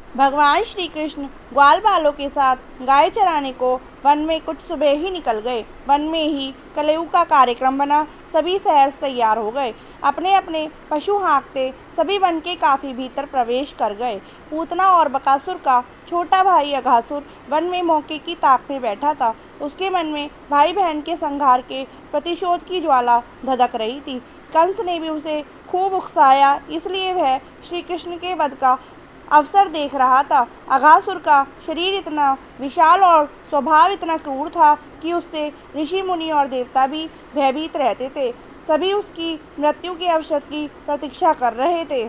भगवान श्री कृष्ण ग्वाल बालों के साथ गाय चराने को वन में कुछ सुबह ही निकल गए। वन में ही कलयुग का कार्यक्रम बना। सभी शहर तैयार हो गए। अपने अपने पशु हाँकते सभी वन के काफी भीतर प्रवेश कर गए। पूतना और बकासुर का छोटा भाई अघासुर वन में मौके की ताक में बैठा था। उसके मन में भाई बहन के संहार के प्रतिशोध की ज्वाला धधक रही थी। कंस ने भी उसे खूब उकसाया, इसलिए वह श्री कृष्ण के वध का अवसर देख रहा था। अघासुर का शरीर इतना विशाल और स्वभाव इतना क्रूर था कि उससे ऋषि मुनि और देवता भी भयभीत रहते थे। सभी उसकी मृत्यु के अवसर की प्रतीक्षा कर रहे थे।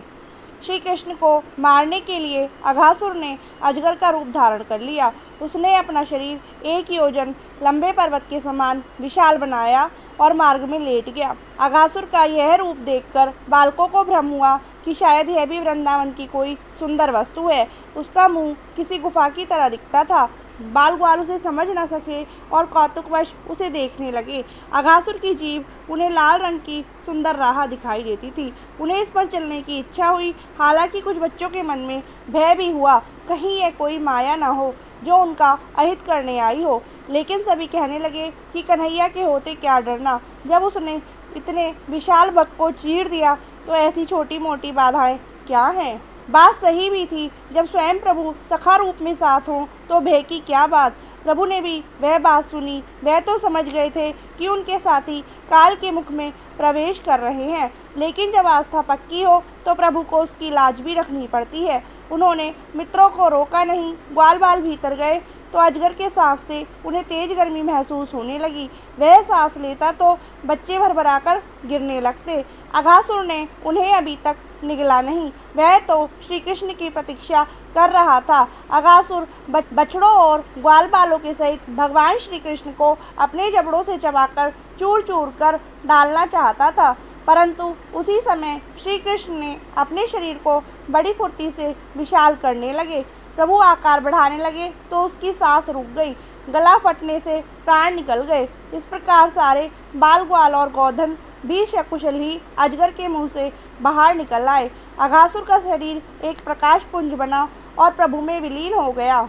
श्री कृष्ण को मारने के लिए अघासुर ने अजगर का रूप धारण कर लिया। उसने अपना शरीर 1 योजन लंबे पर्वत के समान विशाल बनाया और मार्ग में लेट गया। अघासुर का यह रूप देखकर बालकों को भ्रम हुआ कि शायद यह भी वृंदावन की कोई सुंदर वस्तु है। उसका मुंह किसी गुफा की तरह दिखता था। बाल ग्वाल उसे समझ न सके और कौतुकवश उसे देखने लगे। अघासुर की जीभ उन्हें लाल रंग की सुंदर राह दिखाई देती थी। उन्हें इस पर चलने की इच्छा हुई। हालांकि कुछ बच्चों के मन में भय भी हुआ, कहीं यह कोई माया न हो जो उनका अहित करने आई हो। लेकिन सभी कहने लगे कि कन्हैया के होते क्या डरना। जब उसने इतने विशाल बग को चीर दिया तो ऐसी छोटी मोटी बाधाएं क्या हैं। बात सही भी थी। जब स्वयं प्रभु सखा रूप में साथ हों तो भय की क्या बात। प्रभु ने भी वह बात सुनी। वह तो समझ गए थे कि उनके साथी काल के मुख में प्रवेश कर रहे हैं, लेकिन जब आस्था पक्की हो तो प्रभु को उसकी लाज भी रखनी पड़ती है। उन्होंने मित्रों को रोका नहीं। ग्वाल बाल भीतर गए तो अजगर के सांस से उन्हें तेज गर्मी महसूस होने लगी। वह सांस लेता तो बच्चे भरभराकर गिरने लगते। अघासुर ने उन्हें अभी तक निगला नहीं। वह तो श्री कृष्ण की प्रतीक्षा कर रहा था। अघासुर बछड़ों और ग्वाल बालों के सहित भगवान श्री कृष्ण को अपने जबड़ों से चबाकर चूर चूर कर डालना चाहता था, परंतु उसी समय श्री कृष्ण ने अपने शरीर को बड़ी फुर्ती से विशाल करने लगे। प्रभु आकार बढ़ाने लगे तो उसकी सांस रुक गई। गला फटने से प्राण निकल गए। इस प्रकार सारे बाल ग्वाल और गोधन भी सकुशल ही अजगर के मुंह से बाहर निकल आए। अघासुर का शरीर एक प्रकाश पुंज बना और प्रभु में विलीन हो गया।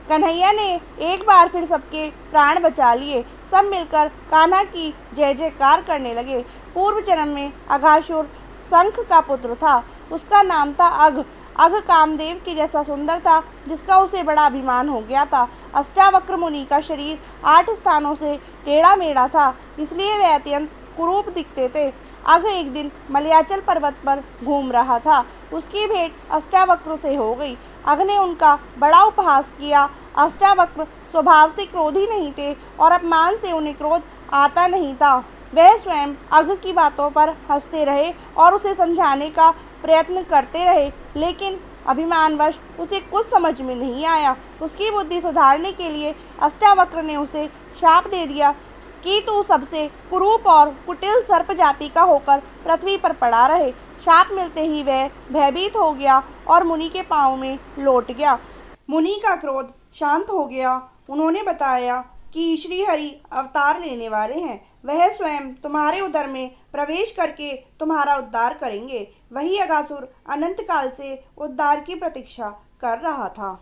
कन्हैया ने एक बार फिर सबके प्राण बचा लिए। सब मिलकर कान्हा की जय जयकार करने लगे। पूर्व जन्म में अघासुर शंख का पुत्र था। उसका नाम था अघ। अघ कामदेव के जैसा सुंदर था, जिसका उसे बड़ा अभिमान हो गया था। अष्टावक्र मुनि का शरीर 8 स्थानों से टेढ़ा मेढ़ा था, इसलिए वह अत्यंत कुरूप दिखते थे। अघ एक दिन मलयाचल पर्वत पर घूम रहा था। उसकी भेंट अष्टावक्र से हो गई। अघ ने उनका बड़ा उपहास किया। अष्टावक्र स्वभाव से क्रोधी नहीं थे और अपमान से उन्हें क्रोध आता नहीं था। वह स्वयं अघ की बातों पर हंसते रहे और उसे समझाने का प्रयत्न करते रहे, लेकिन अभिमानवश उसे कुछ समझ में नहीं आया। उसकी बुद्धि सुधारने के लिए अष्टावक्र ने उसे शाप दे दिया कि तू सबसे कुरूप और कुटिल सर्प जाति का होकर पृथ्वी पर पड़ा रहे। शाप मिलते ही वह भयभीत हो गया और मुनि के पांव में लौट गया। मुनि का क्रोध शांत हो गया। उन्होंने बताया कि श्री हरि अवतार लेने वाले हैं। वह स्वयं तुम्हारे उदर में प्रवेश करके तुम्हारा उद्धार करेंगे। वही अघासुर अनंत काल से उद्धार की प्रतीक्षा कर रहा था।